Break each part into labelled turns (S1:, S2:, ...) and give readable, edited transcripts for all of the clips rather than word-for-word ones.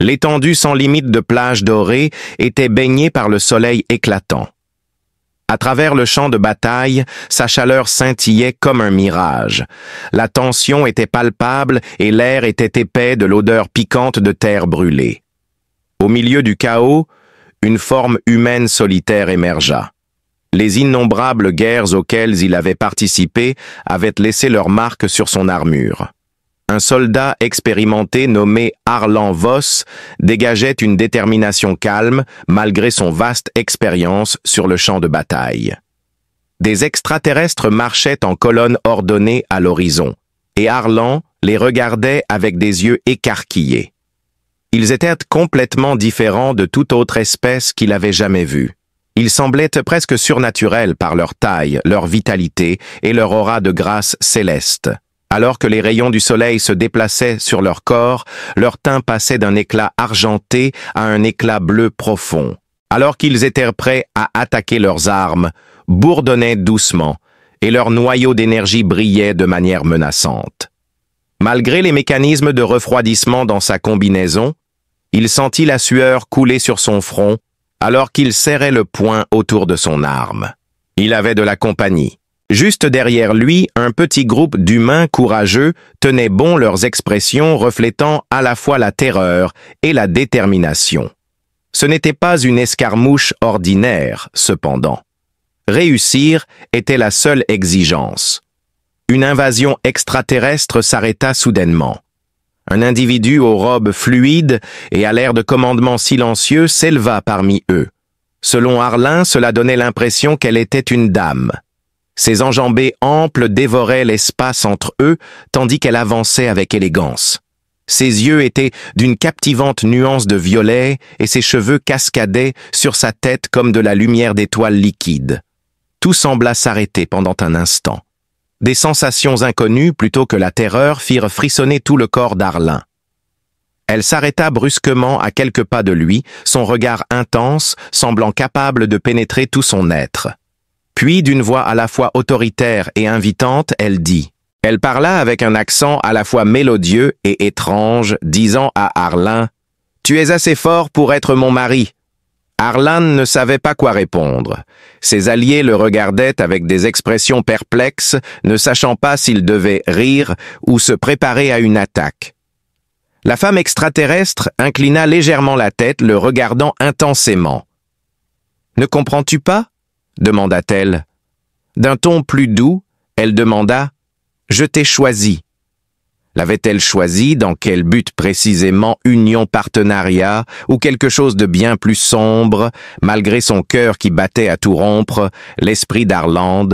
S1: L'étendue sans limite de plages dorées était baignée par le soleil éclatant. À travers le champ de bataille, sa chaleur scintillait comme un mirage. La tension était palpable et l'air était épais de l'odeur piquante de terre brûlée. Au milieu du chaos, une forme humaine solitaire émergea. Les innombrables guerres auxquelles il avait participé avaient laissé leur marque sur son armure. Un soldat expérimenté nommé Arlan Voss dégageait une détermination calme malgré son vaste expérience sur le champ de bataille. Des extraterrestres marchaient en colonne ordonnée à l'horizon, et Arlan les regardait avec des yeux écarquillés. Ils étaient complètement différents de toute autre espèce qu'il avait jamais vue. Ils semblaient presque surnaturels par leur taille, leur vitalité et leur aura de grâce céleste. Alors que les rayons du soleil se déplaçaient sur leur corps, leur teint passait d'un éclat argenté à un éclat bleu profond. Alors qu'ils étaient prêts à attaquer leurs armes, bourdonnaient doucement, et leur noyau d'énergie brillait de manière menaçante. Malgré les mécanismes de refroidissement dans sa combinaison, il sentit la sueur couler sur son front, alors qu'il serrait le poing autour de son arme. Il avait de la compagnie. Juste derrière lui, un petit groupe d'humains courageux tenait bon leurs expressions reflétant à la fois la terreur et la détermination. Ce n'était pas une escarmouche ordinaire, cependant. Réussir était la seule exigence. Une invasion extraterrestre s'arrêta soudainement. Un individu aux robes fluides et à l'air de commandement silencieux s'éleva parmi eux. Selon Arlan, cela donnait l'impression qu'elle était une dame. Ses enjambées amples dévoraient l'espace entre eux, tandis qu'elle avançait avec élégance. Ses yeux étaient d'une captivante nuance de violet et ses cheveux cascadaient sur sa tête comme de la lumière d'étoiles liquides. Tout sembla s'arrêter pendant un instant. Des sensations inconnues plutôt que la terreur firent frissonner tout le corps d'Arlan. Elle s'arrêta brusquement à quelques pas de lui, son regard intense, semblant capable de pénétrer tout son être. Puis, d'une voix à la fois autoritaire et invitante, elle dit. Elle parla avec un accent à la fois mélodieux et étrange, disant à Arlan « Tu es assez fort pour être mon mari ». Arlan ne savait pas quoi répondre. Ses alliés le regardaient avec des expressions perplexes, ne sachant pas s'ils devaient rire ou se préparer à une attaque. La femme extraterrestre inclina légèrement la tête, le regardant intensément. « Ne comprends-tu pas ?» demanda-t-elle. D'un ton plus doux, elle demanda « Je t'ai choisi ». L'avait-elle choisi dans quel but précisément, union, partenariat ou quelque chose de bien plus sombre? Malgré son cœur qui battait à tout rompre, l'esprit d'Arlan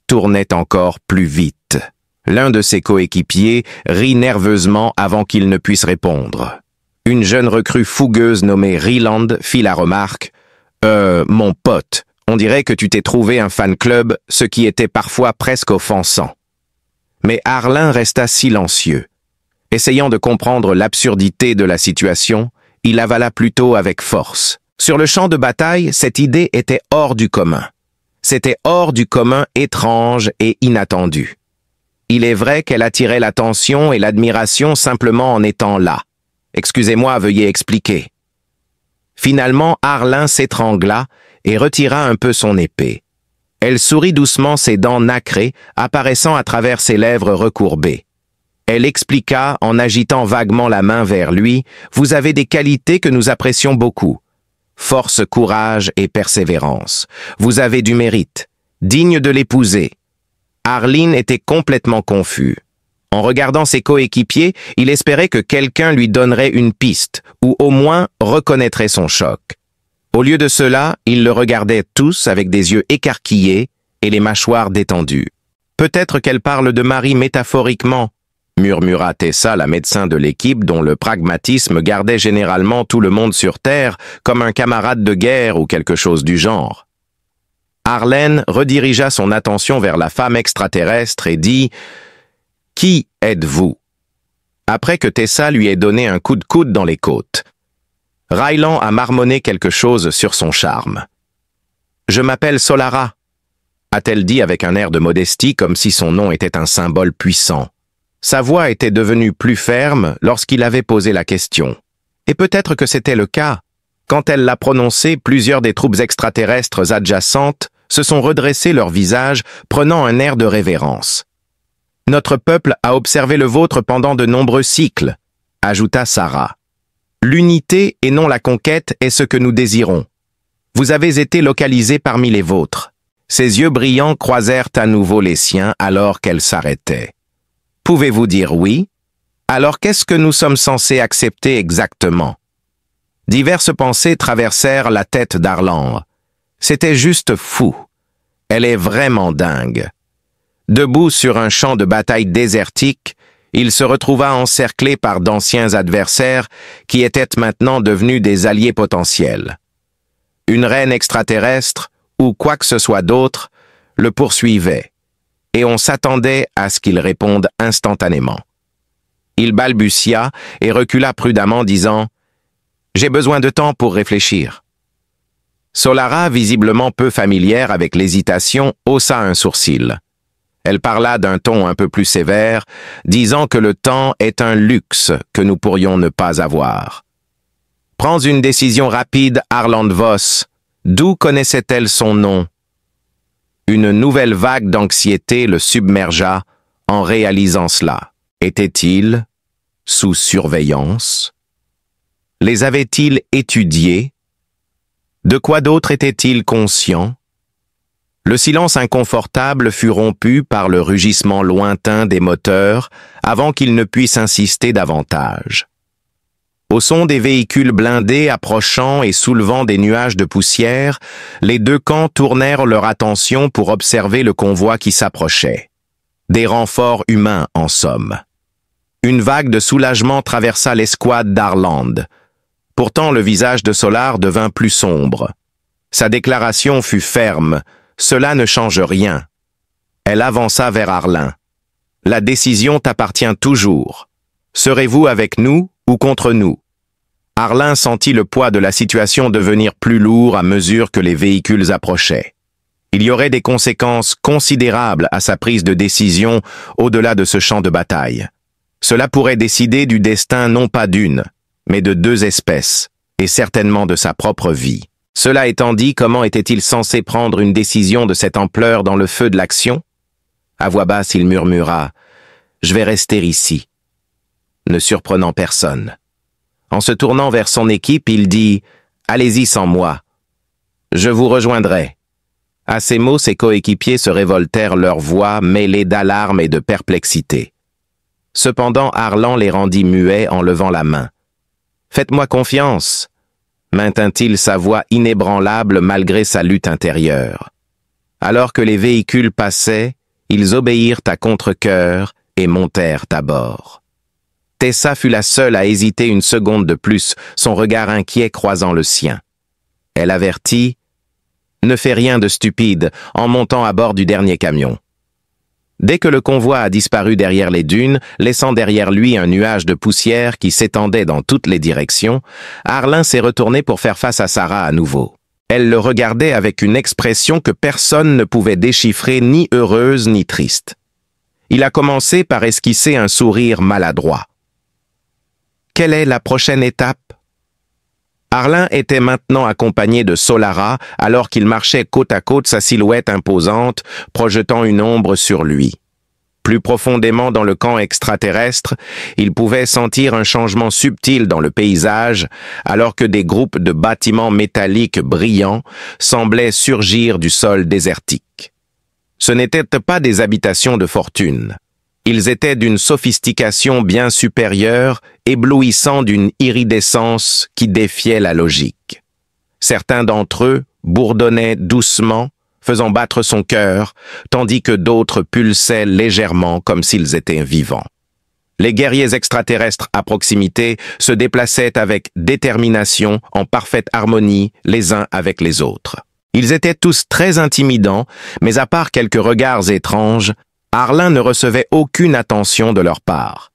S1: tournait encore plus vite. L'un de ses coéquipiers rit nerveusement avant qu'il ne puisse répondre. Une jeune recrue fougueuse nommée Ryland fit la remarque « mon pote, on dirait que tu t'es trouvé un fan club, ce qui était parfois presque offensant. » Mais Arlan resta silencieux. Essayant de comprendre l'absurdité de la situation, il avala plutôt avec force. Sur le champ de bataille, cette idée était hors du commun. C'était hors du commun étrange et inattendu. Il est vrai qu'elle attirait l'attention et l'admiration simplement en étant là. Excusez-moi, veuillez expliquer. Finalement, Arlan s'étrangla et retira un peu son épée. Elle sourit doucement, ses dents nacrées apparaissant à travers ses lèvres recourbées. Elle expliqua en agitant vaguement la main vers lui « Vous avez des qualités que nous apprécions beaucoup. Force, courage et persévérance. Vous avez du mérite. Digne de l'épouser. » Arlan était complètement confus. En regardant ses coéquipiers, il espérait que quelqu'un lui donnerait une piste ou au moins reconnaîtrait son choc. Au lieu de cela, ils le regardaient tous avec des yeux écarquillés et les mâchoires détendues. « Peut-être qu'elle parle de Marie métaphoriquement », murmura Tessa, la médecin de l'équipe dont le pragmatisme gardait généralement tout le monde sur Terre comme un camarade de guerre ou quelque chose du genre. Arlan redirigea son attention vers la femme extraterrestre et dit « Qui êtes-vous » après que Tessa lui ait donné un coup de coude dans les côtes. Rylan a marmonné quelque chose sur son charme. « Je m'appelle Solara », a-t-elle dit avec un air de modestie comme si son nom était un symbole puissant. Sa voix était devenue plus ferme lorsqu'il avait posé la question. Et peut-être que c'était le cas. Quand elle l'a prononcé, plusieurs des troupes extraterrestres adjacentes se sont redressés leur visage, prenant un air de révérence. « Notre peuple a observé le vôtre pendant de nombreux cycles », ajouta Sarah. « L'unité et non la conquête est ce que nous désirons. Vous avez été localisés parmi les vôtres. » Ses yeux brillants croisèrent à nouveau les siens alors qu'elle s'arrêtait. « Pouvez-vous dire oui? Alors qu'est-ce que nous sommes censés accepter exactement ?» Diverses pensées traversèrent la tête d'Arlan. C'était juste fou. Elle est vraiment dingue. Debout sur un champ de bataille désertique, il se retrouva encerclé par d'anciens adversaires qui étaient maintenant devenus des alliés potentiels. Une reine extraterrestre, ou quoi que ce soit d'autre, le poursuivait, et on s'attendait à ce qu'il réponde instantanément. Il balbutia et recula prudemment, disant « J'ai besoin de temps pour réfléchir. » Solara, visiblement peu familière avec l'hésitation, haussa un sourcil. Elle parla d'un ton un peu plus sévère, disant que le temps est un luxe que nous pourrions ne pas avoir. « Prends une décision rapide, Arland Voss. D'où connaissait-elle son nom? » Une nouvelle vague d'anxiété le submergea en réalisant cela. Était-il sous surveillance? Les avait-il étudiés? De quoi d'autre était-il conscient? Le silence inconfortable fut rompu par le rugissement lointain des moteurs avant qu'il ne puisse insister davantage. Au son des véhicules blindés approchant et soulevant des nuages de poussière, les deux camps tournèrent leur attention pour observer le convoi qui s'approchait. Des renforts humains, en somme. Une vague de soulagement traversa l'escouade d'Arland. Pourtant, le visage de Solar devint plus sombre. Sa déclaration fut ferme. Cela ne change rien. Elle avança vers Arlin. La décision t'appartient toujours. Serez-vous avec nous ou contre nous? Arlin sentit le poids de la situation devenir plus lourd à mesure que les véhicules approchaient. Il y aurait des conséquences considérables à sa prise de décision au-delà de ce champ de bataille. Cela pourrait décider du destin non pas d'une, mais de deux espèces, et certainement de sa propre vie. Cela étant dit, comment était-il censé prendre une décision de cette ampleur dans le feu de l'action? À voix basse, il murmura « Je vais rester ici », ne surprenant personne. En se tournant vers son équipe, il dit « Allez-y sans moi. Je vous rejoindrai. » À ces mots, ses coéquipiers se révoltèrent leurs voix mêlées d'alarme et de perplexité. Cependant, Arlan les rendit muets en levant la main. « Faites-moi confiance », maintint-il sa voix inébranlable malgré sa lutte intérieure. Alors que les véhicules passaient, ils obéirent à contre-cœur et montèrent à bord. Tessa fut la seule à hésiter une seconde de plus, son regard inquiet croisant le sien. Elle avertit « Ne fais rien de stupide » en montant à bord du dernier camion. Dès que le convoi a disparu derrière les dunes, laissant derrière lui un nuage de poussière qui s'étendait dans toutes les directions, Arlin s'est retourné pour faire face à Sarah à nouveau. Elle le regardait avec une expression que personne ne pouvait déchiffrer, ni heureuse ni triste. Il a commencé par esquisser un sourire maladroit. Quelle est la prochaine étape? Arlin était maintenant accompagné de Solara alors qu'il marchait côte à côte, sa silhouette imposante, projetant une ombre sur lui. Plus profondément dans le camp extraterrestre, il pouvait sentir un changement subtil dans le paysage alors que des groupes de bâtiments métalliques brillants semblaient surgir du sol désertique. Ce n'étaient pas des habitations de fortune. Ils étaient d'une sophistication bien supérieure, éblouissant d'une iridescence qui défiait la logique. Certains d'entre eux bourdonnaient doucement, faisant battre son cœur, tandis que d'autres pulsaient légèrement comme s'ils étaient vivants. Les guerriers extraterrestres à proximité se déplaçaient avec détermination, en parfaite harmonie les uns avec les autres. Ils étaient tous très intimidants, mais à part quelques regards étranges, Arlin ne recevait aucune attention de leur part.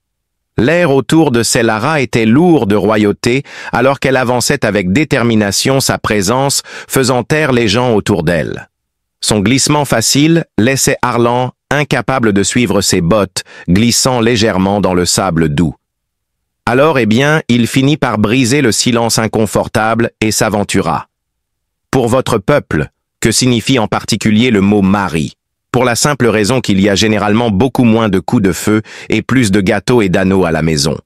S1: L'air autour de Solara était lourd de royauté alors qu'elle avançait avec détermination sa présence, faisant taire les gens autour d'elle. Son glissement facile laissait Arlan incapable de suivre ses bottes, glissant légèrement dans le sable doux. Alors, eh bien, il finit par briser le silence inconfortable et s'aventura. Pour votre peuple, que signifie en particulier le mot mari? Pour la simple raison qu'il y a généralement beaucoup moins de coups de feu et plus de gâteaux et d'anneaux à la maison.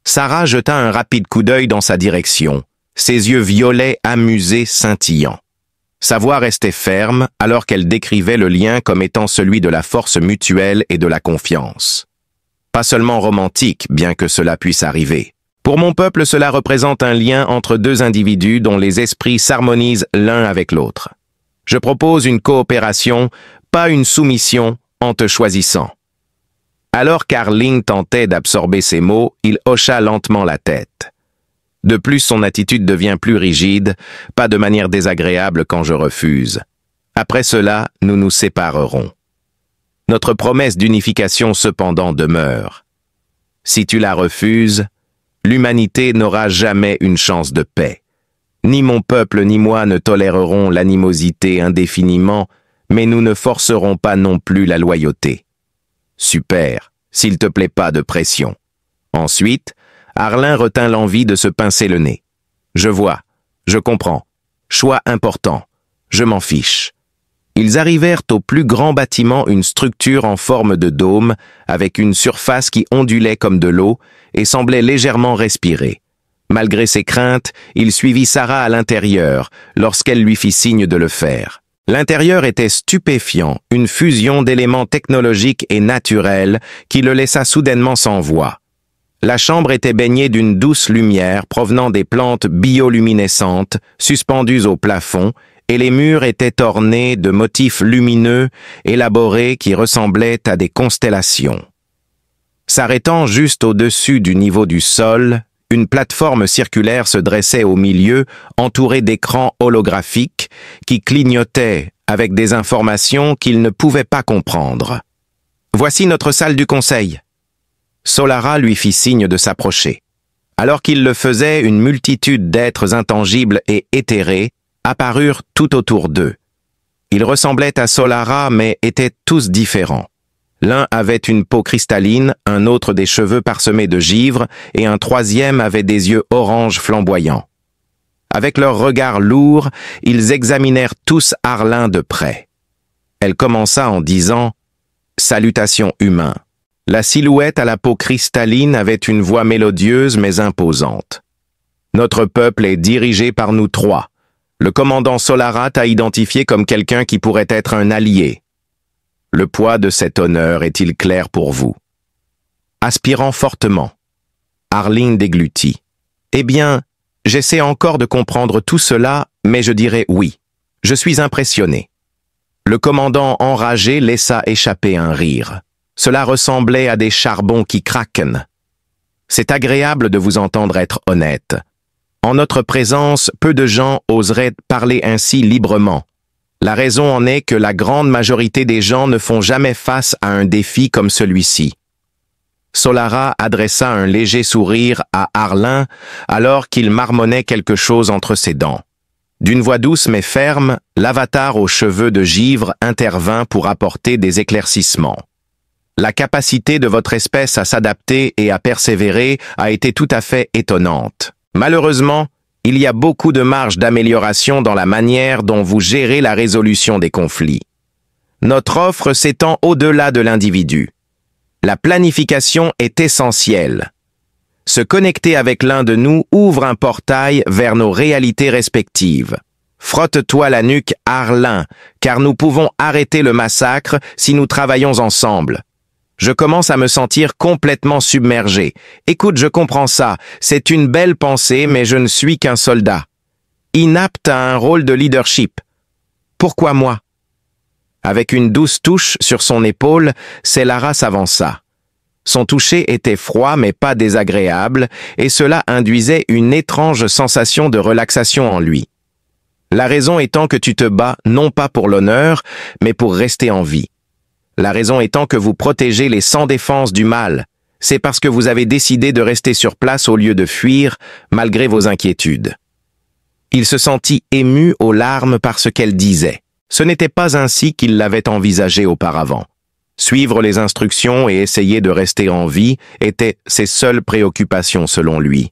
S1: Sarah jeta un rapide coup d'œil dans sa direction, ses yeux violets amusés scintillants. Sa voix restait ferme alors qu'elle décrivait le lien comme étant celui de la force mutuelle et de la confiance. Pas seulement romantique, bien que cela puisse arriver. Pour mon peuple, cela représente un lien entre deux individus dont les esprits s'harmonisent l'un avec l'autre. Je propose une coopération, pas une soumission, en te choisissant. Alors qu'Arling tentait d'absorber ces mots, il hocha lentement la tête. De plus, son attitude devient plus rigide, pas de manière désagréable quand je refuse. Après cela, nous nous séparerons. Notre promesse d'unification cependant demeure. Si tu la refuses, l'humanité n'aura jamais une chance de paix. Ni mon peuple ni moi ne tolérerons l'animosité indéfiniment, mais nous ne forcerons pas non plus la loyauté. Super, s'il te plaît pas de pression. Ensuite, Arling retint l'envie de se pincer le nez. Je vois, je comprends. Choix important. Je m'en fiche. Ils arrivèrent au plus grand bâtiment, une structure en forme de dôme, avec une surface qui ondulait comme de l'eau et semblait légèrement respirer. Malgré ses craintes, il suivit Sarah à l'intérieur, lorsqu'elle lui fit signe de le faire. L'intérieur était stupéfiant, une fusion d'éléments technologiques et naturels qui le laissa soudainement sans voix. La chambre était baignée d'une douce lumière provenant des plantes bioluminescentes suspendues au plafond, et les murs étaient ornés de motifs lumineux, élaborés qui ressemblaient à des constellations. S'arrêtant juste au-dessus du niveau du sol, une plateforme circulaire se dressait au milieu, entourée d'écrans holographiques qui clignotaient avec des informations qu'il ne pouvait pas comprendre. « Voici notre salle du conseil. » Solara lui fit signe de s'approcher. Alors qu'il le faisait, une multitude d'êtres intangibles et éthérés apparurent tout autour d'eux. Ils ressemblaient à Solara, mais étaient tous différents. L'un avait une peau cristalline, un autre des cheveux parsemés de givre, et un troisième avait des yeux orange flamboyants. Avec leurs regards lourds, ils examinèrent tous Arling de près. Elle commença en disant « Salutations humains ». La silhouette à la peau cristalline avait une voix mélodieuse mais imposante. « Notre peuple est dirigé par nous trois. Le commandant Solara t'a identifié comme quelqu'un qui pourrait être un allié. Le poids de cet honneur est-il clair pour vous ?» Aspirant fortement, Arling déglutit. « Eh bien, j'essaie encore de comprendre tout cela, mais je dirais oui. Je suis impressionné. » Le commandant enragé laissa échapper un rire. Cela ressemblait à des charbons qui craquent. « C'est agréable de vous entendre être honnête. En notre présence, peu de gens oseraient parler ainsi librement. La raison en est que la grande majorité des gens ne font jamais face à un défi comme celui-ci. » Solara adressa un léger sourire à Arling alors qu'il marmonnait quelque chose entre ses dents. D'une voix douce mais ferme, l'avatar aux cheveux de givre intervint pour apporter des éclaircissements. La capacité de votre espèce à s'adapter et à persévérer a été tout à fait étonnante. Malheureusement, il y a beaucoup de marge d'amélioration dans la manière dont vous gérez la résolution des conflits. Notre offre s'étend au-delà de l'individu. La planification est essentielle. Se connecter avec l'un de nous ouvre un portail vers nos réalités respectives. Frotte-toi la nuque, Arling, car nous pouvons arrêter le massacre si nous travaillons ensemble. Je commence à me sentir complètement submergé. Écoute, je comprends ça. C'est une belle pensée, mais je ne suis qu'un soldat. Inapte à un rôle de leadership. Pourquoi moi? Avec une douce touche sur son épaule, Solara s'avança. Son toucher était froid mais pas désagréable, et cela induisait une étrange sensation de relaxation en lui. La raison étant que tu te bats non pas pour l'honneur, mais pour rester en vie. La raison étant que vous protégez les sans défense du mal. C'est parce que vous avez décidé de rester sur place au lieu de fuir, malgré vos inquiétudes. Il se sentit ému aux larmes par ce qu'elle disait. Ce n'était pas ainsi qu'il l'avait envisagé auparavant. Suivre les instructions et essayer de rester en vie étaient ses seules préoccupations selon lui.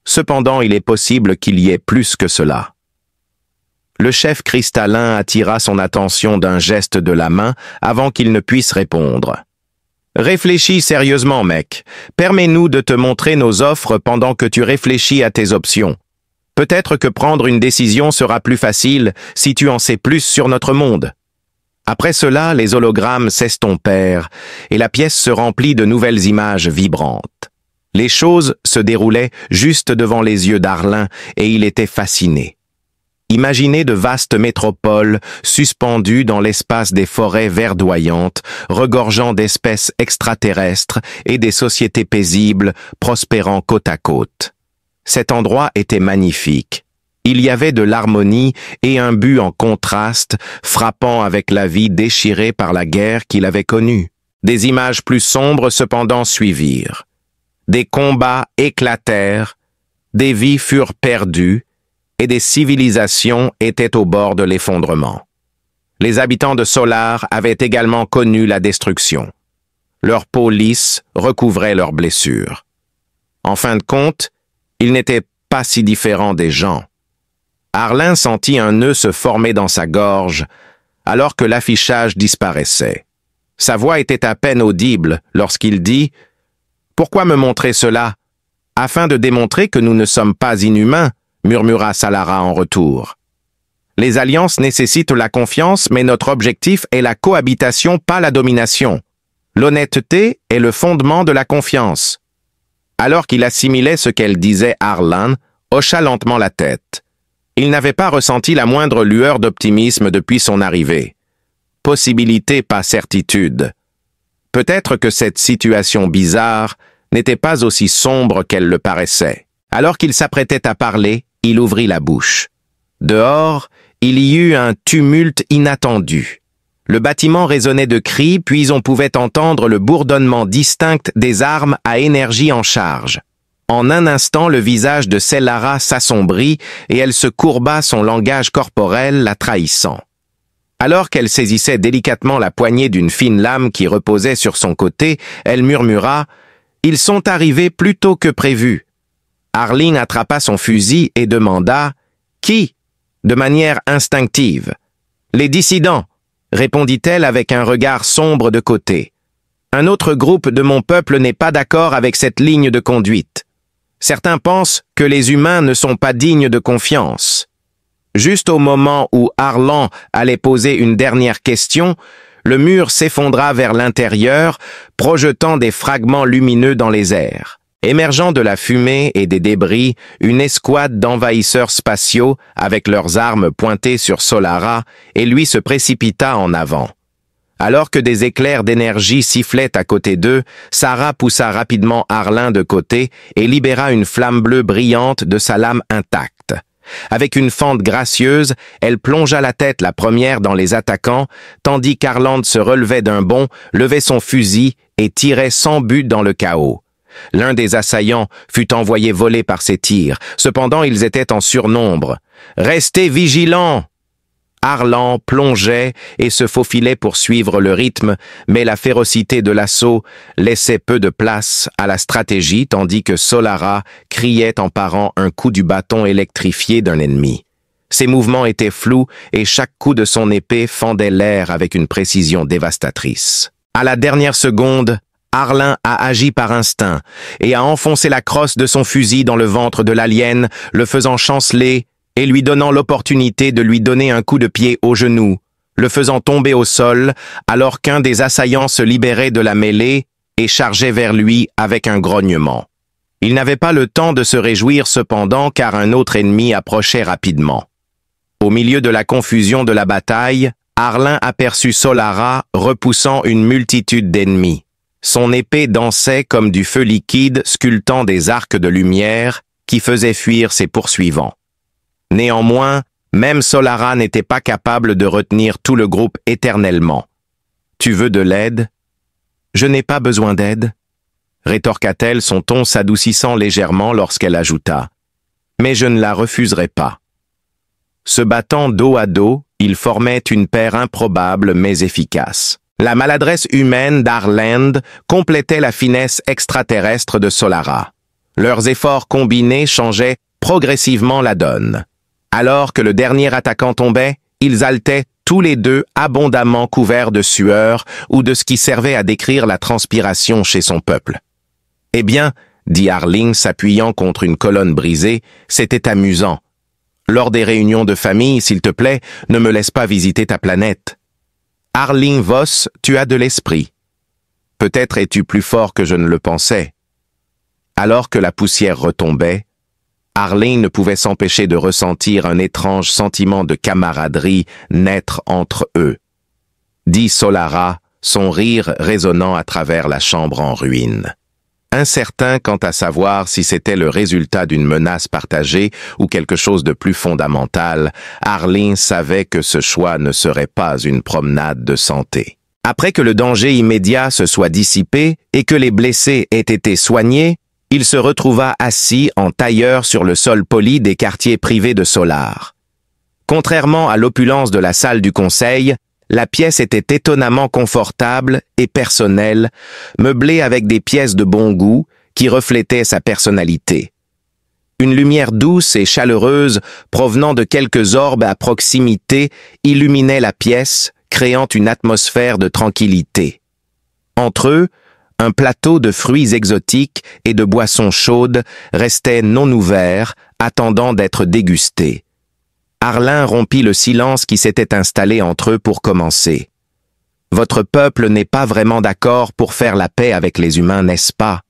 S1: Cependant, il est possible qu'il y ait plus que cela. Le chef cristallin attira son attention d'un geste de la main avant qu'il ne puisse répondre. « Réfléchis sérieusement, mec. Permets-nous de te montrer nos offres pendant que tu réfléchis à tes options. Peut-être que prendre une décision sera plus facile si tu en sais plus sur notre monde. » Après cela, les hologrammes s'estompèrent et la pièce se remplit de nouvelles images vibrantes. Les choses se déroulaient juste devant les yeux d'Arlin et il était fasciné. Imaginez de vastes métropoles suspendues dans l'espace des forêts verdoyantes, regorgeant d'espèces extraterrestres et des sociétés paisibles prospérant côte à côte. Cet endroit était magnifique. Il y avait de l'harmonie et un but en contraste, frappant avec la vie déchirée par la guerre qu'il avait connue. Des images plus sombres cependant suivirent. Des combats éclatèrent, des vies furent perdues, et des civilisations étaient au bord de l'effondrement. Les habitants de Solar avaient également connu la destruction. Leur peau lisse recouvrait leurs blessures. En fin de compte, ils n'étaient pas si différents des gens. Arlin sentit un nœud se former dans sa gorge, alors que l'affichage disparaissait. Sa voix était à peine audible lorsqu'il dit « Pourquoi me montrer cela? Afin de démontrer que nous ne sommes pas inhumains, murmura Solara en retour. Les alliances nécessitent la confiance, mais notre objectif est la cohabitation, pas la domination. L'honnêteté est le fondement de la confiance. » Alors qu'il assimilait ce qu'elle disait, Arlin hocha lentement la tête. Il n'avait pas ressenti la moindre lueur d'optimisme depuis son arrivée. Possibilité, pas certitude. Peut-être que cette situation bizarre n'était pas aussi sombre qu'elle le paraissait. Alors qu'il s'apprêtait à parler, il ouvrit la bouche. Dehors, il y eut un tumulte inattendu. Le bâtiment résonnait de cris, puis on pouvait entendre le bourdonnement distinct des armes à énergie en charge. En un instant, le visage de Solara s'assombrit et elle se courba, son langage corporel la trahissant. Alors qu'elle saisissait délicatement la poignée d'une fine lame qui reposait sur son côté, elle murmura « Ils sont arrivés plus tôt que prévu. » Arlin attrapa son fusil et demanda « Qui ?» de manière instinctive. « Les dissidents », répondit-elle avec un regard sombre de côté. « Un autre groupe de mon peuple n'est pas d'accord avec cette ligne de conduite. Certains pensent que les humains ne sont pas dignes de confiance. » Juste au moment où Arlan allait poser une dernière question, le mur s'effondra vers l'intérieur, projetant des fragments lumineux dans les airs. Émergeant de la fumée et des débris, une escouade d'envahisseurs spatiaux, avec leurs armes pointées sur Solara, et lui se précipita en avant. Alors que des éclairs d'énergie sifflaient à côté d'eux, Sarah poussa rapidement Arlin de côté et libéra une flamme bleue brillante de sa lame intacte. Avec une fente gracieuse, elle plongea la tête la première dans les attaquants, tandis qu'Arland se relevait d'un bond, levait son fusil et tirait sans but dans le chaos. L'un des assaillants fut envoyé voler par ces tirs. Cependant, ils étaient en surnombre. « Restez vigilants !» Arlan plongeait et se faufilait pour suivre le rythme, mais la férocité de l'assaut laissait peu de place à la stratégie, tandis que Solara criait en parant un coup du bâton électrifié d'un ennemi. Ses mouvements étaient flous et chaque coup de son épée fendait l'air avec une précision dévastatrice. À la dernière seconde, Arlin a agi par instinct et a enfoncé la crosse de son fusil dans le ventre de l'alien, le faisant chanceler et lui donnant l'opportunité de lui donner un coup de pied au genou, le faisant tomber au sol alors qu'un des assaillants se libérait de la mêlée et chargeait vers lui avec un grognement. Il n'avait pas le temps de se réjouir cependant car un autre ennemi approchait rapidement. Au milieu de la confusion de la bataille, Arlin aperçut Solara repoussant une multitude d'ennemis. Son épée dansait comme du feu liquide sculptant des arcs de lumière qui faisaient fuir ses poursuivants. Néanmoins, même Solara n'était pas capable de retenir tout le groupe éternellement. « Tu veux de l'aide ?»« Je n'ai pas besoin d'aide, » rétorqua-t-elle, son ton s'adoucissant légèrement lorsqu'elle ajouta. « Mais je ne la refuserai pas. » Se battant dos à dos, ils formaient une paire improbable mais efficace. La maladresse humaine d'Arland complétait la finesse extraterrestre de Solara. Leurs efforts combinés changeaient progressivement la donne. Alors que le dernier attaquant tombait, ils haletaient tous les deux abondamment couverts de sueur ou de ce qui servait à décrire la transpiration chez son peuple. « Eh bien, » dit Arling s'appuyant contre une colonne brisée, « c'était amusant. Lors des réunions de famille, s'il te plaît, ne me laisse pas visiter ta planète. Arling Voss, tu as de l'esprit. Peut-être es-tu plus fort que je ne le pensais. » Alors que la poussière retombait, Arling ne pouvait s'empêcher de ressentir un étrange sentiment de camaraderie naître entre eux. Dit Solara, son rire résonnant à travers la chambre en ruine. Incertain quant à savoir si c'était le résultat d'une menace partagée ou quelque chose de plus fondamental, Arling savait que ce choix ne serait pas une promenade de santé. Après que le danger immédiat se soit dissipé et que les blessés aient été soignés, il se retrouva assis en tailleur sur le sol poli des quartiers privés de Solar. Contrairement à l'opulence de la salle du conseil, la pièce était étonnamment confortable et personnelle, meublée avec des pièces de bon goût qui reflétaient sa personnalité. Une lumière douce et chaleureuse provenant de quelques orbes à proximité illuminait la pièce, créant une atmosphère de tranquillité. Entre eux, un plateau de fruits exotiques et de boissons chaudes restait non ouvert, attendant d'être dégusté. Arling rompit le silence qui s'était installé entre eux pour commencer. « Votre peuple n'est pas vraiment d'accord pour faire la paix avec les humains, n'est-ce pas ?»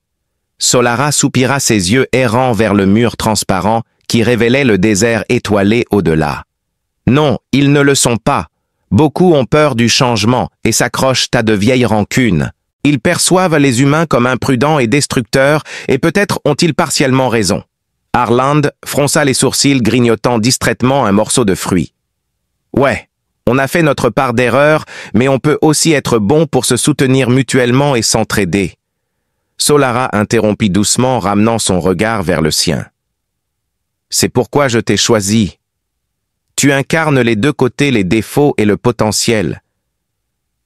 S1: Solara soupira ses yeux errants vers le mur transparent qui révélait le désert étoilé au-delà. « Non, ils ne le sont pas. Beaucoup ont peur du changement et s'accrochent à de vieilles rancunes. Ils perçoivent les humains comme imprudents et destructeurs, et peut-être ont-ils partiellement raison. » Arland fronça les sourcils, grignotant distraitement un morceau de fruit. « Ouais, on a fait notre part d'erreur, mais on peut aussi être bon pour se soutenir mutuellement et s'entraider. » Solara interrompit doucement, ramenant son regard vers le sien. « C'est pourquoi je t'ai choisi. Tu incarnes les deux côtés, les défauts et le potentiel.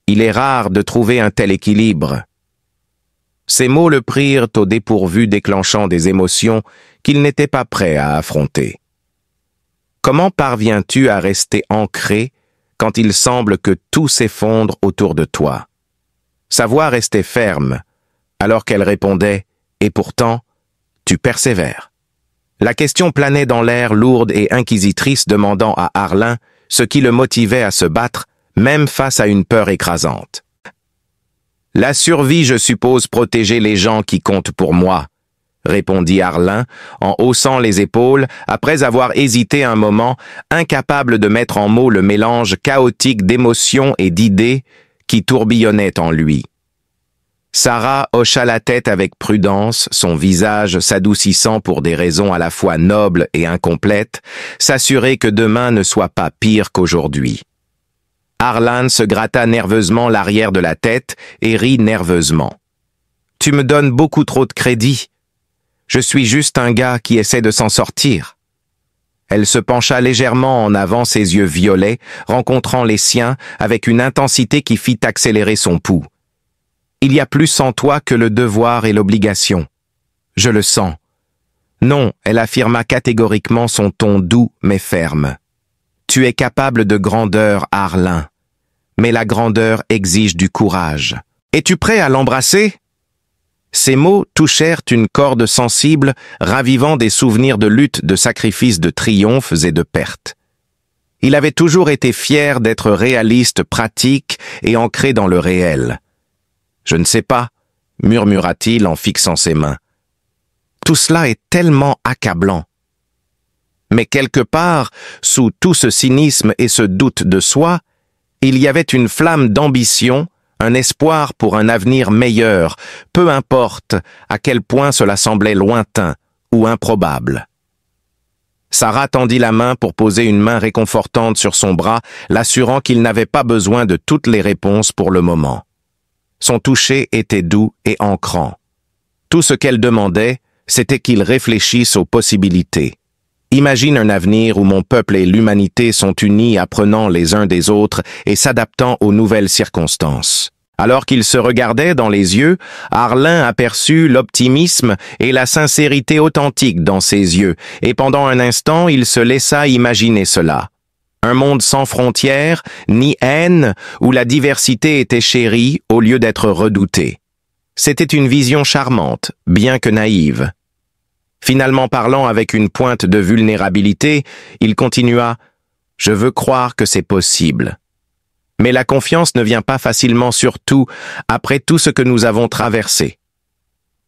S1: Il est rare de trouver un tel équilibre. » Ces mots le prirent au dépourvu, déclenchant des émotions qu'il n'était pas prêt à affronter. Comment parviens-tu à rester ancré quand il semble que tout s'effondre autour de toi? Sa voix restait ferme, alors qu'elle répondait « Et pourtant, tu persévères. » La question planait dans l'air lourde et inquisitrice, demandant à Arling ce qui le motivait à se battre, même face à une peur écrasante. « La survie, je suppose, protéger les gens qui comptent pour moi, » répondit Arling en haussant les épaules après avoir hésité un moment, incapable de mettre en mots le mélange chaotique d'émotions et d'idées qui tourbillonnait en lui. Sarah hocha la tête avec prudence, son visage s'adoucissant pour des raisons à la fois nobles et incomplètes, s'assurer que demain ne soit pas pire qu'aujourd'hui. Arland se gratta nerveusement l'arrière de la tête et rit nerveusement. « Tu me donnes beaucoup trop de crédit. Je suis juste un gars qui essaie de s'en sortir. » Elle se pencha légèrement en avant, ses yeux violets, rencontrant les siens avec une intensité qui fit accélérer son pouls. « Il y a plus en toi que le devoir et l'obligation. Je le sens. » « Non, elle affirma catégoriquement, son ton doux mais ferme. « Tu es capable de grandeur, Arling. Mais la grandeur exige du courage. Es-tu prêt à l'embrasser ?» Ces mots touchèrent une corde sensible, ravivant des souvenirs de lutte, de sacrifices, de triomphes et de pertes. Il avait toujours été fier d'être réaliste, pratique et ancré dans le réel. « Je ne sais pas, » murmura-t-il en fixant ses mains. « Tout cela est tellement accablant. » Mais quelque part, sous tout ce cynisme et ce doute de soi, il y avait une flamme d'ambition, un espoir pour un avenir meilleur, peu importe à quel point cela semblait lointain ou improbable. Sarah tendit la main pour poser une main réconfortante sur son bras, l'assurant qu'il n'avait pas besoin de toutes les réponses pour le moment. Son toucher était doux et ancrant. Tout ce qu'elle demandait, c'était qu'il réfléchisse aux possibilités. Imagine un avenir où mon peuple et l'humanité sont unis, apprenant les uns des autres et s'adaptant aux nouvelles circonstances. Alors qu'il se regardait dans les yeux, Arlin aperçut l'optimisme et la sincérité authentique dans ses yeux, et pendant un instant, il se laissa imaginer cela. Un monde sans frontières, ni haine, où la diversité était chérie au lieu d'être redoutée. C'était une vision charmante, bien que naïve. Finalement parlant avec une pointe de vulnérabilité, il continua « Je veux croire que c'est possible. » Mais la confiance ne vient pas facilement, surtout après tout ce que nous avons traversé.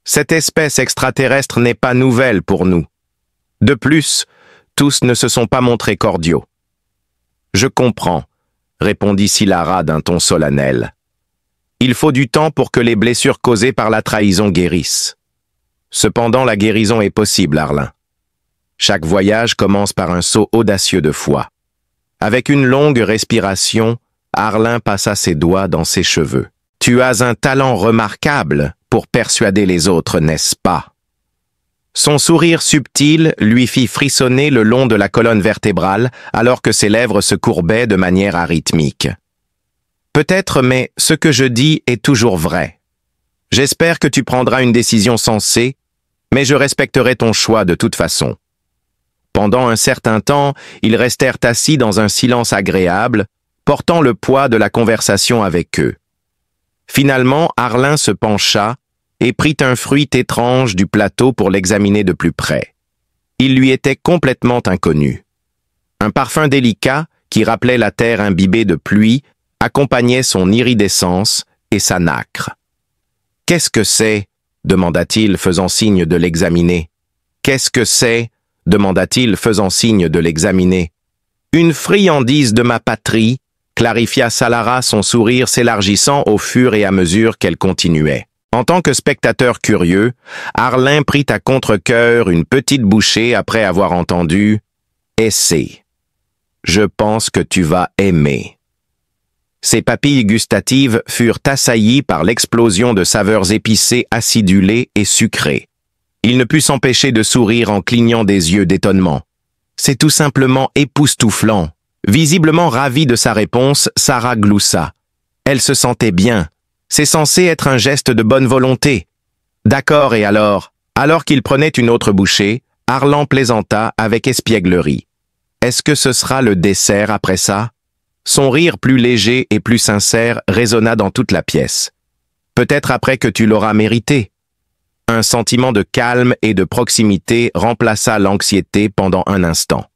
S1: Cette espèce extraterrestre n'est pas nouvelle pour nous. De plus, tous ne se sont pas montrés cordiaux. « Je comprends », répondit Silara d'un ton solennel. « Il faut du temps pour que les blessures causées par la trahison guérissent. Cependant, la guérison est possible, Arlin. Chaque voyage commence par un saut audacieux de foi. » Avec une longue respiration, Arlin passa ses doigts dans ses cheveux. « Tu as un talent remarquable pour persuader les autres, n'est-ce pas ?» Son sourire subtil lui fit frissonner le long de la colonne vertébrale alors que ses lèvres se courbaient de manière arythmique. « Peut-être, mais ce que je dis est toujours vrai. J'espère que tu prendras une décision sensée, mais je respecterai ton choix de toute façon. » Pendant un certain temps, ils restèrent assis dans un silence agréable, portant le poids de la conversation avec eux. Finalement, Arlin se pencha et prit un fruit étrange du plateau pour l'examiner de plus près. Il lui était complètement inconnu. Un parfum délicat, qui rappelait la terre imbibée de pluie, accompagnait son iridescence et sa nacre. « Qu'est-ce que c'est » demanda-t-il, faisant signe de l'examiner. « Qu'est-ce que c'est » demanda-t-il, faisant signe de l'examiner. « Une friandise de ma patrie » clarifia Salara, son sourire s'élargissant au fur et à mesure qu'elle continuait. En tant que spectateur curieux, Arlin prit à contre-cœur une petite bouchée après avoir entendu « Essaie. Je pense que tu vas aimer. » Ses papilles gustatives furent assaillies par l'explosion de saveurs épicées, acidulées et sucrées. Il ne put s'empêcher de sourire en clignant des yeux d'étonnement. « C'est tout simplement époustouflant. » Visiblement ravie de sa réponse, Sarah gloussa. Elle se sentait bien. C'est censé être un geste de bonne volonté. D'accord, et alors? Alors qu'il prenait une autre bouchée, Arlan plaisanta avec espièglerie. Est-ce que ce sera le dessert après ça? Son rire plus léger et plus sincère résonna dans toute la pièce. Peut-être après que tu l'auras mérité. Un sentiment de calme et de proximité remplaça l'anxiété pendant un instant.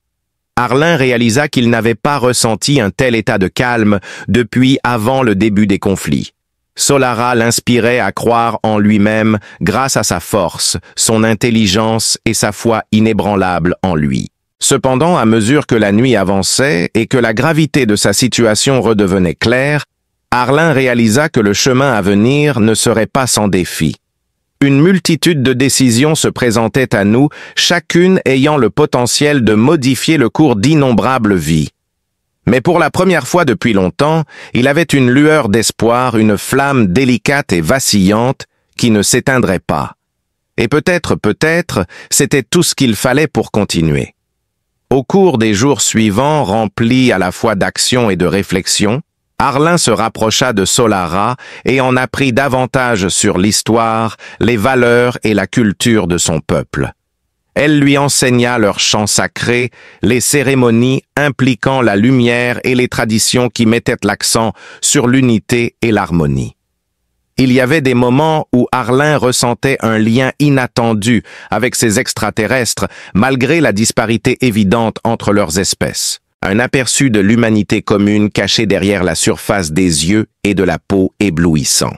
S1: Arlin réalisa qu'il n'avait pas ressenti un tel état de calme depuis avant le début des conflits. Solara l'inspirait à croire en lui-même grâce à sa force, son intelligence et sa foi inébranlable en lui. Cependant, à mesure que la nuit avançait et que la gravité de sa situation redevenait claire, Arlin réalisa que le chemin à venir ne serait pas sans défi. Une multitude de décisions se présentaient à nous, chacune ayant le potentiel de modifier le cours d'innombrables vies. Mais pour la première fois depuis longtemps, il avait une lueur d'espoir, une flamme délicate et vacillante qui ne s'éteindrait pas. Et peut-être, c'était tout ce qu'il fallait pour continuer. Au cours des jours suivants, remplis à la fois d'action et de réflexion, Arlin se rapprocha de Solara et en apprit davantage sur l'histoire, les valeurs et la culture de son peuple. Elle lui enseigna leurs chants sacrés, les cérémonies impliquant la lumière et les traditions qui mettaient l'accent sur l'unité et l'harmonie. Il y avait des moments où Arlin ressentait un lien inattendu avec ces extraterrestres, malgré la disparité évidente entre leurs espèces. Un aperçu de l'humanité commune caché derrière la surface des yeux et de la peau éblouissant.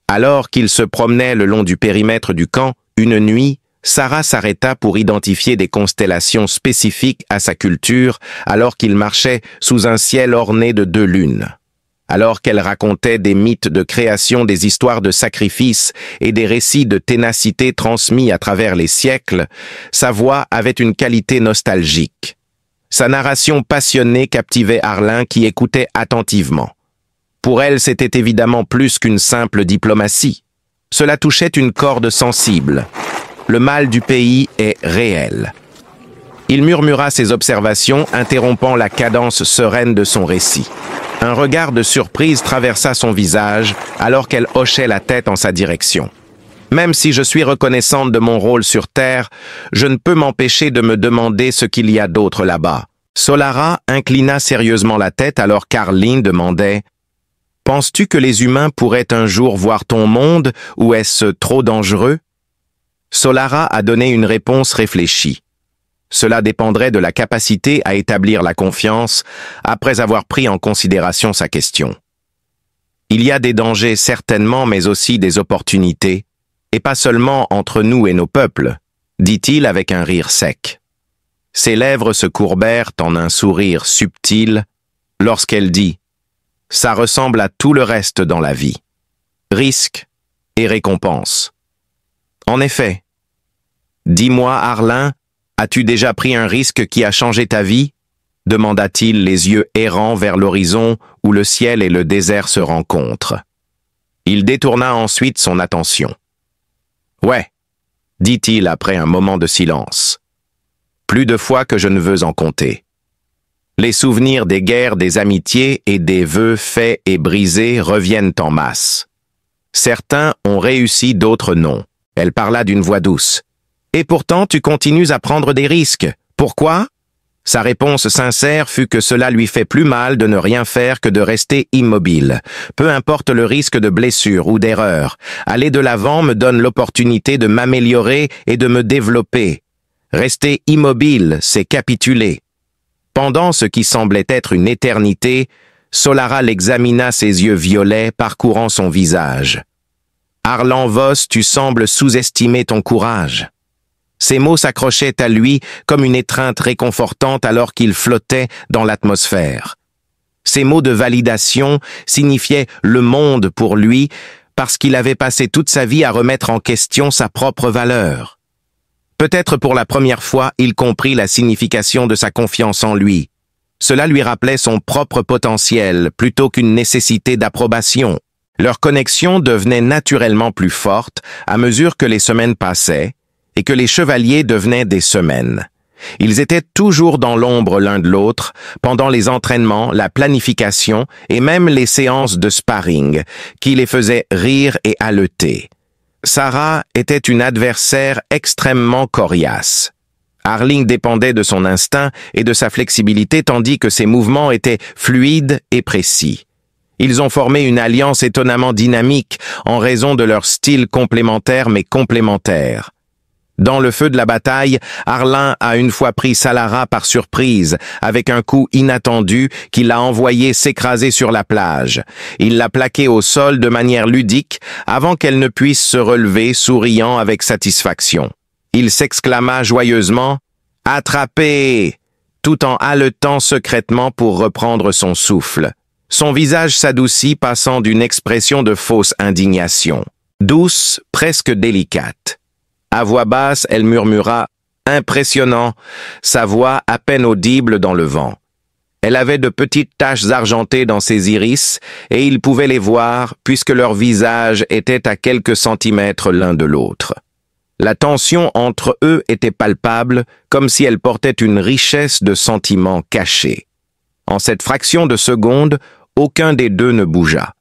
S1: Alors qu'il se promenait le long du périmètre du camp, une nuit, Sarah s'arrêta pour identifier des constellations spécifiques à sa culture alors qu'il marchait sous un ciel orné de 2 lunes. Alors qu'elle racontait des mythes de création, des histoires de sacrifices et des récits de ténacité transmis à travers les siècles, sa voix avait une qualité nostalgique. Sa narration passionnée captivait Arlin qui écoutait attentivement. Pour elle, c'était évidemment plus qu'une simple diplomatie. Cela touchait une corde sensible. Le mal du pays est réel. Il murmura ses observations, interrompant la cadence sereine de son récit. Un regard de surprise traversa son visage alors qu'elle hochait la tête en sa direction. Même si je suis reconnaissante de mon rôle sur Terre, je ne peux m'empêcher de me demander ce qu'il y a d'autre là-bas. Solara inclina sérieusement la tête alors qu'Arline demandait « Penses-tu que les humains pourraient un jour voir ton monde ou est-ce trop dangereux ?» Solara a donné une réponse réfléchie. Cela dépendrait de la capacité à établir la confiance après avoir pris en considération sa question. Il y a des dangers certainement, mais aussi des opportunités, et pas seulement entre nous et nos peuples, dit-il avec un rire sec. Ses lèvres se courbèrent en un sourire subtil lorsqu'elle dit « Ça ressemble à tout le reste dans la vie. Risque et récompense. » En effet. Dis-moi, Arlin, as-tu déjà pris un risque qui a changé ta vie? Demanda-t-il, les yeux errants vers l'horizon où le ciel et le désert se rencontrent. Il détourna ensuite son attention. Ouais, dit-il après un moment de silence. Plus de fois que je ne veux en compter. Les souvenirs des guerres, des amitiés et des vœux faits et brisés reviennent en masse. Certains ont réussi, d'autres non. Elle parla d'une voix douce. Et pourtant, tu continues à prendre des risques. Pourquoi? Sa réponse sincère fut que cela lui fait plus mal de ne rien faire que de rester immobile. Peu importe le risque de blessure ou d'erreur, aller de l'avant me donne l'opportunité de m'améliorer et de me développer. Rester immobile, c'est capituler. Pendant ce qui semblait être une éternité, Solara l'examina, ses yeux violets parcourant son visage. Arlan Voss, tu sembles sous-estimer ton courage. Ces mots s'accrochaient à lui comme une étreinte réconfortante alors qu'il flottait dans l'atmosphère. Ces mots de validation signifiaient le monde pour lui parce qu'il avait passé toute sa vie à remettre en question sa propre valeur. Peut-être pour la première fois, il comprit la signification de sa confiance en lui. Cela lui rappelait son propre potentiel plutôt qu'une nécessité d'approbation. Leur connexion devenait naturellement plus forte à mesure que les semaines passaient et que les chevaliers devenaient des semaines. Ils étaient toujours dans l'ombre l'un de l'autre pendant les entraînements, la planification et même les séances de sparring qui les faisaient rire et haleter. Sarah était une adversaire extrêmement coriace. Arling dépendait de son instinct et de sa flexibilité tandis que ses mouvements étaient fluides et précis. Ils ont formé une alliance étonnamment dynamique en raison de leur style complémentaire mais complémentaire. Dans le feu de la bataille, Arlin a une fois pris Solara par surprise, avec un coup inattendu qui l'a envoyé s'écraser sur la plage. Il l'a plaquée au sol de manière ludique avant qu'elle ne puisse se relever, souriant avec satisfaction. Il s'exclama joyeusement « Attrapé !» tout en haletant secrètement pour reprendre son souffle. Son visage s'adoucit, passant d'une expression de fausse indignation, douce, presque délicate. À voix basse, elle murmura « Impressionnant », sa voix à peine audible dans le vent. Elle avait de petites taches argentées dans ses iris, et il pouvait les voir puisque leurs visages étaient à quelques centimètres l'un de l'autre. La tension entre eux était palpable, comme si elle portait une richesse de sentiments cachés. En cette fraction de seconde, aucun des deux ne bougea.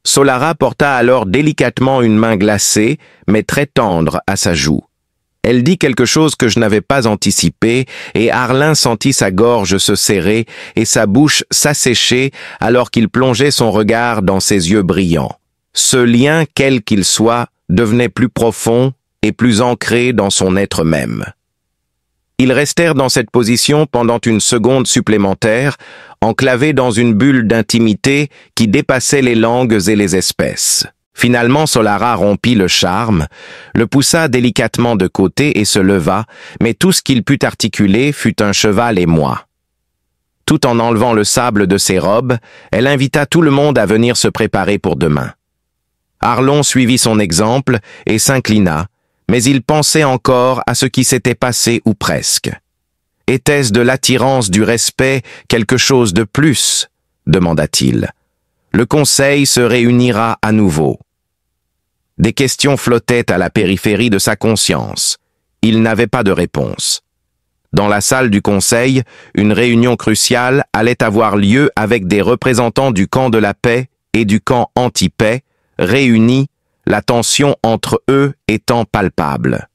S1: Solara porta alors délicatement une main glacée, mais très tendre, à sa joue. Elle dit quelque chose que je n'avais pas anticipé, et Arlin sentit sa gorge se serrer et sa bouche s'assécher alors qu'il plongeait son regard dans ses yeux brillants. Ce lien, quel qu'il soit, devenait plus profond et plus ancré dans son être même. Ils restèrent dans cette position pendant une seconde supplémentaire, enclavés dans une bulle d'intimité qui dépassait les langues et les espèces. Finalement, Solara rompit le charme, le poussa délicatement de côté et se leva, mais tout ce qu'il put articuler fut un cheval et moi. Tout en enlevant le sable de ses robes, elle invita tout le monde à venir se préparer pour demain. Arlon suivit son exemple et s'inclina, mais il pensait encore à ce qui s'était passé ou presque. Était-ce de l'attirance, du respect, quelque chose de plus? Demanda-t-il. Le conseil se réunira à nouveau. Des questions flottaient à la périphérie de sa conscience. Il n'avait pas de réponse. Dans la salle du conseil, une réunion cruciale allait avoir lieu avec des représentants du camp de la paix et du camp anti-paix, réunis, la tension entre eux étant palpable.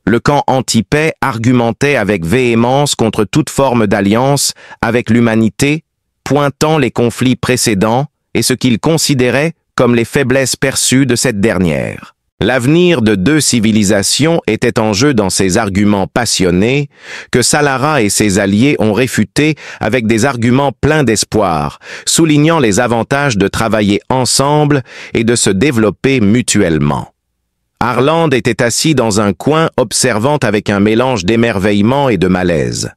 S1: Le camp anti-paix argumentait avec véhémence contre toute forme d'alliance avec l'humanité, pointant les conflits précédents et ce qu'il considérait comme les faiblesses perçues de cette dernière. L'avenir de deux civilisations était en jeu dans ces arguments passionnés que Salara et ses alliés ont réfutés avec des arguments pleins d'espoir, soulignant les avantages de travailler ensemble et de se développer mutuellement. Harland était assis dans un coin observant avec un mélange d'émerveillement et de malaise.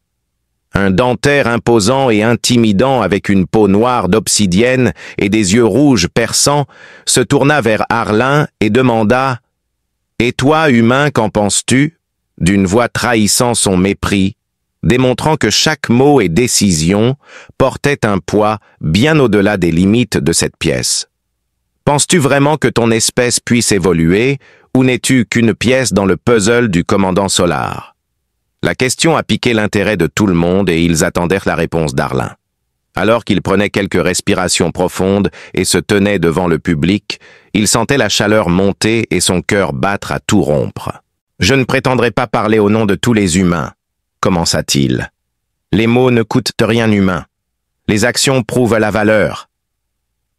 S1: Un dentaire imposant et intimidant avec une peau noire d'obsidienne et des yeux rouges perçants se tourna vers Harlin et demanda « Et toi, humain, qu'en penses-tu » d'une voix trahissant son mépris, démontrant que chaque mot et décision portait un poids bien au-delà des limites de cette pièce. Penses-tu vraiment que ton espèce puisse évoluer, ou n'es-tu qu'une pièce dans le puzzle du commandant Solar? La question a piqué l'intérêt de tout le monde et ils attendèrent la réponse d'Harlin. Alors qu'il prenait quelques respirations profondes et se tenait devant le public, il sentait la chaleur monter et son cœur battre à tout rompre. « Je ne prétendrai pas parler au nom de tous les humains, » commença-t-il. « Les mots ne coûtent rien humain. Les actions prouvent la valeur. »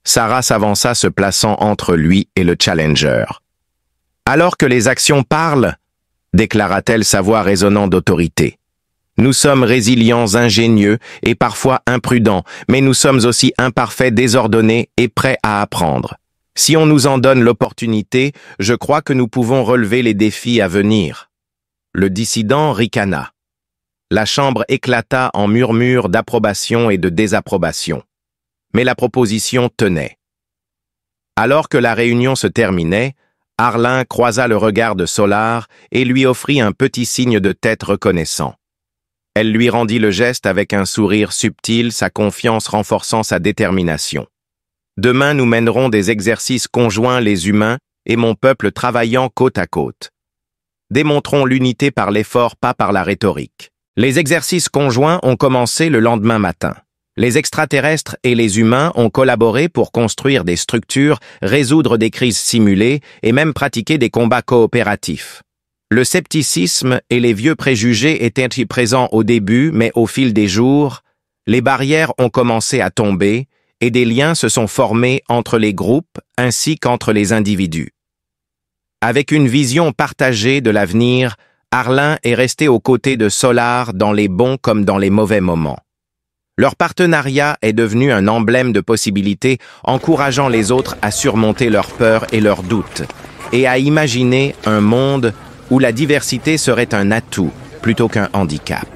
S1: Sarah s'avança, se plaçant entre lui et le challenger. « Alors que les actions parlent, » déclara-t-elle sa voix résonnant d'autorité. « Nous sommes résilients, ingénieux et parfois imprudents, mais nous sommes aussi imparfaits, désordonnés et prêts à apprendre. Si on nous en donne l'opportunité, je crois que nous pouvons relever les défis à venir. » Le dissident ricana. La chambre éclata en murmures d'approbation et de désapprobation. Mais la proposition tenait. Alors que la réunion se terminait, Harlin croisa le regard de Solar et lui offrit un petit signe de tête reconnaissant. Elle lui rendit le geste avec un sourire subtil, sa confiance renforçant sa détermination. Demain, nous mènerons des exercices conjoints les humains et mon peuple travaillant côte à côte. Démontrons l'unité par l'effort, pas par la rhétorique. Les exercices conjoints ont commencé le lendemain matin. Les extraterrestres et les humains ont collaboré pour construire des structures, résoudre des crises simulées et même pratiquer des combats coopératifs. Le scepticisme et les vieux préjugés étaient présents au début, mais au fil des jours, les barrières ont commencé à tomber et des liens se sont formés entre les groupes ainsi qu'entre les individus. Avec une vision partagée de l'avenir, Harlin est resté aux côtés de Solar dans les bons comme dans les mauvais moments. Leur partenariat est devenu un emblème de possibilités, encourageant les autres à surmonter leurs peurs et leurs doutes, et à imaginer un monde où la diversité serait un atout plutôt qu'un handicap.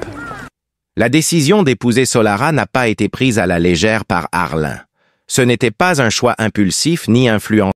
S1: La décision d'épouser Solara n'a pas été prise à la légère par Harlin. Ce n'était pas un choix impulsif ni influencé